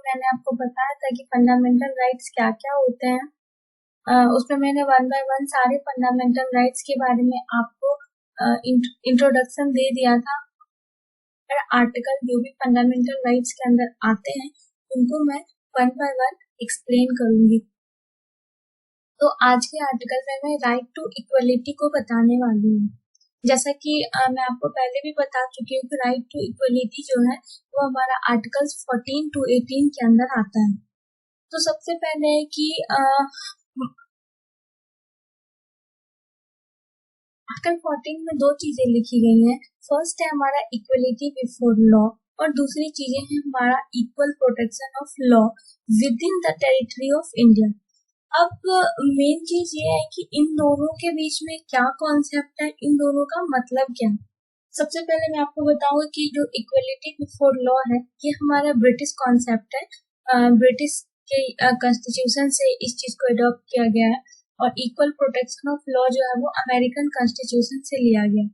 मैंने आपको बताया था कि फंडामेंटल राइट्स क्या क्या होते हैं। उसमें मैंने 1 by 1 सारे फंडामेंटल राइट्स के बारे में आपको इंट्रोडक्शन दे दिया था। आर्टिकल जो भी फंडामेंटल राइट्स के अंदर आते हैं उनको मैं 1 by 1 एक्सप्लेन करूंगी। तो आज के आर्टिकल में मैं राइट टू इक्वलिटी को बताने वाली हूँ। जैसा कि मैं आपको पहले भी बता चुकी हूँ कि राइट टू इक्वलिटी जो है वो हमारा आर्टिकल्स 14 to 18 के अंदर आता है। तो सबसे पहले है कि आर्टिकल 14 में दो चीजें लिखी गई हैं। फर्स्ट है हमारा इक्वलिटी बिफोर लॉ और दूसरी चीजें है हमारा equal protection of law with in the territory of India. अब मेन चीज ये है कि इन दोनों के बीच में क्या कॉन्सेप्ट है, इन दोनों का मतलब क्या है। सबसे पहले मैं आपको बताऊंगी कि जो इक्वलिटी बिफोर लॉ है ये हमारा ब्रिटिश कॉन्सेप्ट है। ब्रिटिश के कॉन्स्टिट्यूशन से इस चीज को अडॉप्ट किया गया है और इक्वल प्रोटेक्शन ऑफ लॉ जो है वो अमेरिकन कॉन्स्टिट्यूशन से लिया गया।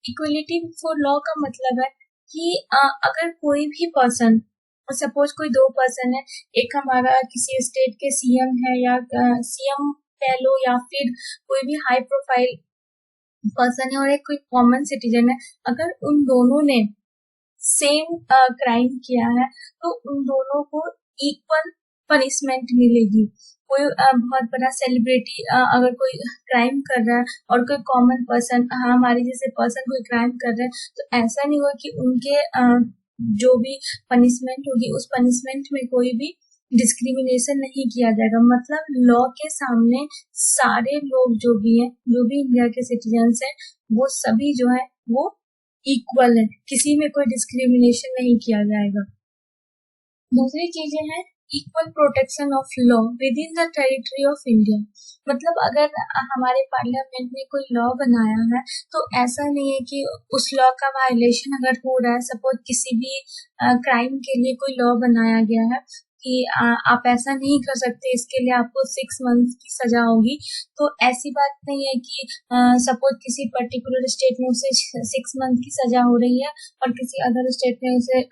इक्वलिटी बिफोर लॉ का मतलब है कि अगर कोई भी पर्सन, सपोज कोई दो पर्सन है, एक हमारा किसी स्टेट के सीएम है या सीएम कह लो या फिर कोई भी हाई प्रोफाइल पर्सन है और एक कोई कॉमन सिटीजन है, अगर उन दोनों ने सेम क्राइम किया है तो उन दोनों को इक्वल पनिशमेंट मिलेगी। कोई बहुत बड़ा सेलिब्रिटी अगर कोई क्राइम कर रहा है और कोई कॉमन पर्सन हमारे जैसे पर्सन कोई क्राइम कर रहा है तो ऐसा नहीं होगा कि उनके जो भी पनिशमेंट होगी उस पनिशमेंट में कोई भी डिस्क्रिमिनेशन नहीं किया जाएगा। मतलब लॉ के सामने सारे लोग जो भी हैं, जो भी इंडिया के सिटीजन्स हैं, वो सभी जो है वो इक्वल है, किसी में कोई डिस्क्रिमिनेशन नहीं किया जाएगा। दूसरी चीजें हैं equal protection of law with in the territory of India. मतलब अगर हमारे पार्लियामेंट ने कोई लॉ बनाया है तो ऐसा नहीं है कि उस लॉ का वायलेशन अगर हो रहा है, सपोज किसी भी क्राइम के लिए कोई लॉ बनाया गया है कि आप ऐसा नहीं कर सकते, इसके लिए आपको 6 मंथ की सजा होगी, तो ऐसी बात नहीं है कि सपोज किसी पर्टिकुलर स्टेट में उसे 6 मंथ की सजा हो रही है और किसी अदर स्टेट में उसे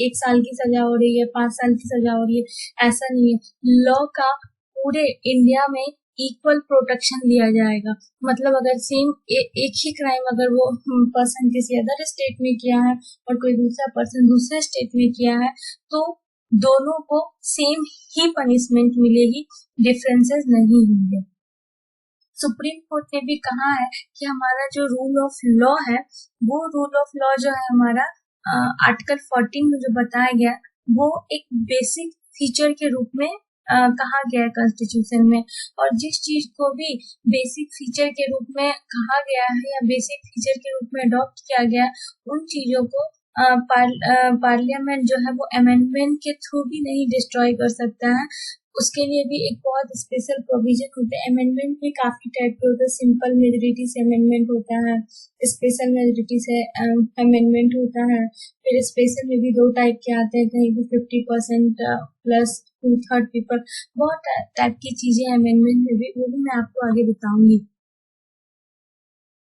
1 साल की सजा हो रही है, 5 साल की सजा हो रही है। ऐसा नहीं है, लॉ का पूरे इंडिया में इक्वल प्रोटेक्शन दिया जाएगा। मतलब अगर सेम एक ही क्राइम अगर वो पर्सन किसी अदर स्टेट में किया है और कोई दूसरा पर्सन दूसरे स्टेट में किया है तो दोनों को सेम ही पनिशमेंट मिलेगी, डिफरेंसेस नहीं होंगे। सुप्रीम कोर्ट ने भी कहा है कि हमारा जो रूल ऑफ लॉ है वो रूल ऑफ लॉ जो है हमारा आर्टिकल 14 में जो बताया गया वो एक बेसिक फीचर के रूप में कहा गया है कॉन्स्टिट्यूशन में। और जिस चीज को भी बेसिक फीचर के रूप में कहा गया है या बेसिक फीचर के रूप में अडॉप्ट किया गया है उन चीजों को पार्लियामेंट जो है वो अमेंडमेंट के थ्रू भी नहीं डिस्ट्रॉय कर सकता है। उसके लिए भी एक बहुत स्पेशल प्रोविजन होते हैं। अमेंडमेंट में काफी टाइप के होते हैं, सिंपल मेजोरिटी से अमेंडमेंट होता है, स्पेशल मेजोरिटी से अमेंडमेंट होता है, फिर स्पेशल में भी 2 टाइप के आते हैं, कहीं भी 50% प्लस 2/3 पेपर, बहुत टाइप की चीजें अमेंडमेंट में भी, वो भी मैं आपको आगे बताऊंगी।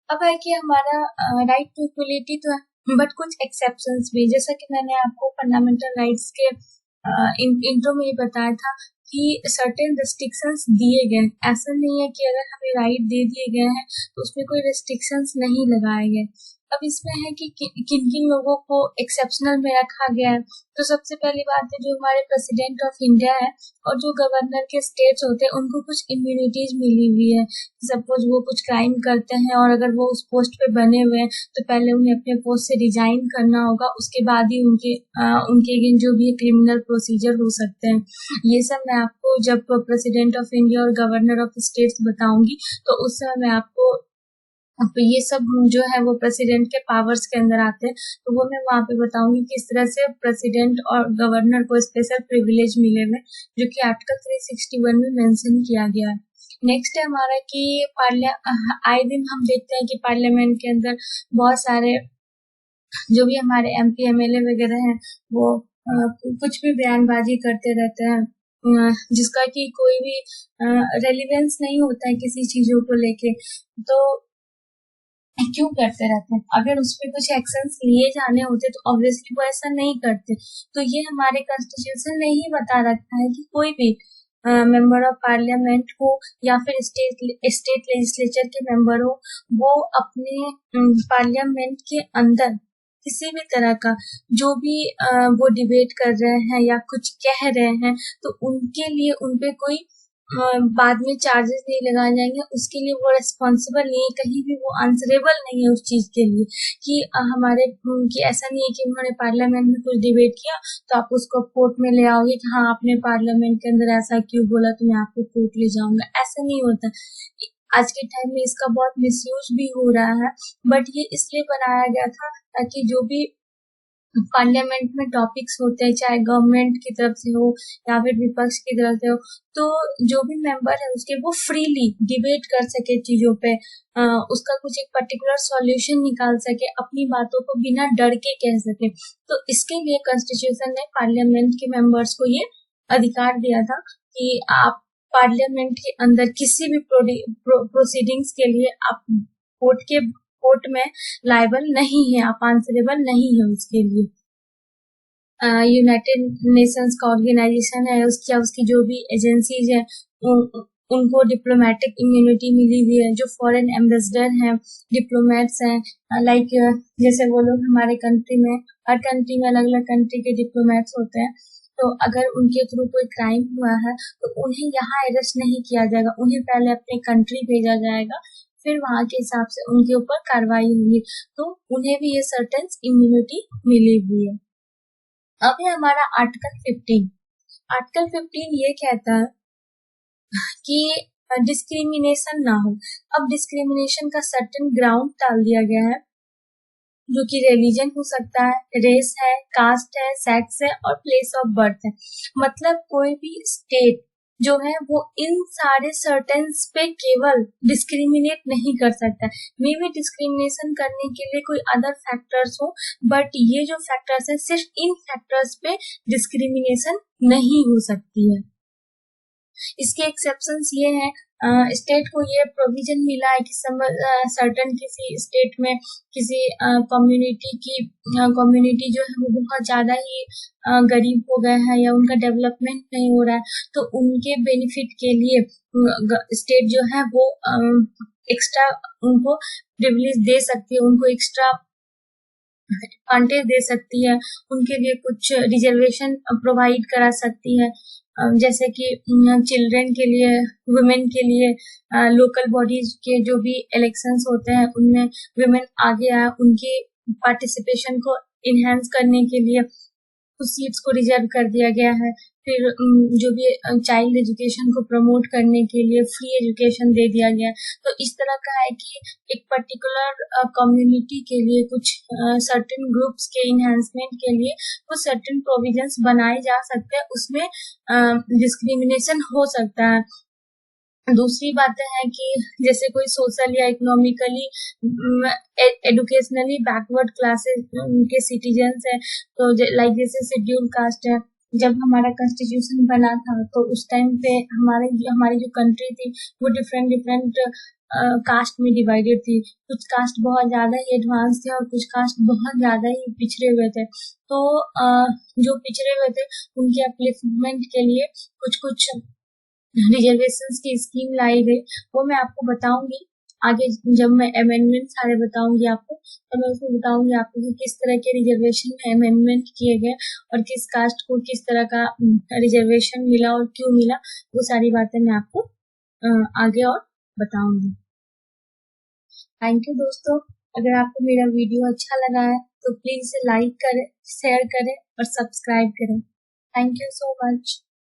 अब है कि हमारा राइट टू इक्वलिटी तो है बट कुछ एक्सेप्शंस भी, जैसा कि मैंने आपको फंडामेंटल राइट्स के इंट्रो में बताया था कि सर्टेन रिस्ट्रिक्शंस दिए गए। ऐसा नहीं है कि अगर हमें राइट दे दिए गए हैं तो उसमें कोई रिस्ट्रिक्शंस नहीं लगाए गए। अब इसमें है कि किन किन लोगों को एक्सेप्शनल में रखा गया है। तो सबसे पहली बात है जो हमारे प्रेसिडेंट ऑफ इंडिया है और जो गवर्नर के स्टेट्स होते हैं उनको कुछ इम्यूनिटीज मिली हुई है। सपोज वो कुछ क्राइम करते हैं और अगर वो उस पोस्ट पे बने हुए हैं तो पहले उन्हें अपने पोस्ट से रिजाइन करना होगा, उसके बाद ही उनके अगेंस्ट जो भी क्रिमिनल प्रोसीजर हो सकते हैं। ये सब मैं आपको जब प्रेसिडेंट ऑफ इंडिया और गवर्नर ऑफ स्टेट्स बताऊंगी तो उस समय मैं आपको ये सब जो है वो प्रेसिडेंट के पावर्स के अंदर आते हैं, तो वो मैं वहां पे बताऊंगी किस तरह से प्रेसिडेंट और गवर्नर को स्पेशल प्रिविलेज मिले हुए जो कि आर्टिकल 361 में मेंशन किया गया है। नेक्स्ट है हमारा कि आए दिन हम देखते हैं कि पार्लियामेंट के अंदर बहुत सारे जो भी हमारे MP MLA वगैरह हैं वो कुछ भी बयानबाजी करते रहते हैं जिसका कि कोई भी रेलिवेंस नहीं होता है किसी चीजों को लेके। तो क्यों करते रहते हैं? अगर उस पे कुछ एक्शंस लिए जाने होते तो ऑब्वियसली वो ऐसा नहीं करते। तो ये हमारे कॉन्स्टिट्यूशन ने ही बता रखा है कि कोई भी मेंबर ऑफ पार्लियामेंट हो या फिर स्टेट लेजिस्लेचर के मेंबर हो, वो अपने पार्लियामेंट के अंदर किसी भी तरह का जो भी वो डिबेट कर रहे हैं या कुछ कह रहे हैं, तो उनके लिए उनपे कोई बाद में चार्जेस नहीं लगाए जाएंगे, उसके लिए वो रिस्पॉन्सिबल नहीं है, कहीं भी वो आंसरेबल नहीं है उस चीज के लिए कि हमारे कि ऐसा नहीं है कि उन्होंने पार्लियामेंट में कुछ डिबेट किया तो आप उसको कोर्ट में ले आओगे कि हाँ आपने पार्लियामेंट के अंदर ऐसा क्यों बोला तो मैं आपको कोर्ट ले जाऊंगा, ऐसा नहीं होता। आज के टाइम में इसका बहुत मिसयूज भी हो रहा है, बट ये इसलिए बनाया गया था ताकि जो भी पार्लियामेंट में टॉपिक्स होते हैं, चाहे गवर्नमेंट की तरफ से हो या फिर विपक्ष की तरफ से हो, तो जो भी मेंबर है उसके वो फ्रीली डिबेट कर सके चीजों पे, उसका कुछ एक पर्टिकुलर सॉल्यूशन निकाल सके, अपनी बातों को बिना डर के कह सके। तो इसके लिए कॉन्स्टिट्यूशन ने पार्लियामेंट के मेंबर्स को ये अधिकार दिया था कि आप पार्लियामेंट के अंदर किसी भी प्रोसीडिंग्स के लिए आप कोर्ट में लायबल नहीं है, आप आंसरेबल नहीं है उसके लिए। यूनाइटेड नेशंस का ऑर्गेनाइजेशन है, उसकी जो भी एजेंसीज है उनको डिप्लोमेटिक इम्यूनिटी मिली हुई है। जो फॉरेन एम्बेसडर हैं, डिप्लोमेट्स हैं, लाइक जैसे वो लोग हमारे कंट्री में, हर कंट्री में अलग अलग कंट्री के डिप्लोमेट्स होते हैं, तो अगर उनके थ्रू कोई क्राइम हुआ है तो उन्हें यहाँ अरेस्ट नहीं किया जाएगा, उन्हें पहले अपने कंट्री भेजा जाएगा, फिर वहां के हिसाब से उनके ऊपर कार्रवाई होगी, तो उन्हें भी ये सर्टेन इम्यूनिटी मिली हुई है। अब है हमारा आर्टिकल 15। आर्टिकल 15 ये कहता है कि डिस्क्रिमिनेशन ना हो। अब डिस्क्रिमिनेशन का सर्टेन ग्राउंड डाल दिया गया है, जो कि रिलीजन हो सकता है, रेस है, कास्ट है, सेक्स है और प्लेस ऑफ बर्थ है। मतलब कोई भी स्टेट जो है वो इन सारे सर्टेन्स पे केवल डिस्क्रिमिनेट नहीं कर सकता। मे भी डिस्क्रिमिनेशन करने के लिए कोई अदर फैक्टर्स हो, बट ये जो फैक्टर्स है सिर्फ इन फैक्टर्स पे डिस्क्रिमिनेशन नहीं हो सकती है। इसके एक्सेप्शंस ये हैं, स्टेट को ये प्रोविजन मिला है कि सर्टन किसी स्टेट में किसी कम्युनिटी जो है वो बहुत ज्यादा ही गरीब हो गए हैं या उनका डेवलपमेंट नहीं हो रहा है, तो उनके बेनिफिट के लिए स्टेट जो है वो एक्स्ट्रा उनको प्रिविलेज दे सकती है, उनको एक्स्ट्रा एडवांटेज दे सकती है, उनके लिए कुछ रिजर्वेशन प्रोवाइड करा सकती है, जैसे कि चिल्ड्रन के लिए, वुमेन के लिए, लोकल बॉडीज के जो भी इलेक्शंस होते हैं उनमें वुमेन आगे आए, उनकी पार्टिसिपेशन को इनहेंस करने के लिए कुछ सीट्स को रिजर्व कर दिया गया है। फिर जो भी चाइल्ड एजुकेशन को प्रमोट करने के लिए फ्री एजुकेशन दे दिया गया है। तो इस तरह का है कि एक पर्टिकुलर कम्युनिटी के लिए कुछ सर्टेन ग्रुप्स के इनहेंसमेंट के लिए कुछ सर्टेन प्रोविजंस बनाए जा सकते हैं, उसमें डिस्क्रिमिनेशन हो सकता है। दूसरी बातें हैं कि जैसे कोई सोशल या इकोनॉमिकली एडुकेशनली बैकवर्ड क्लासेस के सिटीजन्स हैं, तो लाइक जैसे शेड्यूल कास्ट है, जब हमारा कॉन्स्टिट्यूशन बना था तो उस टाइम पे हमारी जो कंट्री थी वो डिफरेंट कास्ट में डिवाइडेड थी। कुछ कास्ट बहुत ज्यादा ही एडवांस थे और कुछ कास्ट बहुत ज्यादा ही पिछड़े हुए थे। तो जो पिछड़े हुए थे उनके अपलिफ्टमेंट के लिए कुछ रिजर्वेशंस की स्कीम लाई गई, वो मैं आपको बताऊंगी आगे जब मैं अमेंडमेंट सारे बताऊंगी आपको, तो मैं उसमें बताऊंगी आपको कि किस तरह के रिजर्वेशन में अमेंडमेंट किए गए और किस कास्ट को किस तरह का रिजर्वेशन मिला और क्यों मिला, वो सारी बातें मैं आपको आगे और बताऊंगी। थैंक यू दोस्तों, अगर आपको मेरा वीडियो अच्छा लगा है तो प्लीज इसे लाइक करें, शेयर करें और सब्सक्राइब करें। Thank you so much.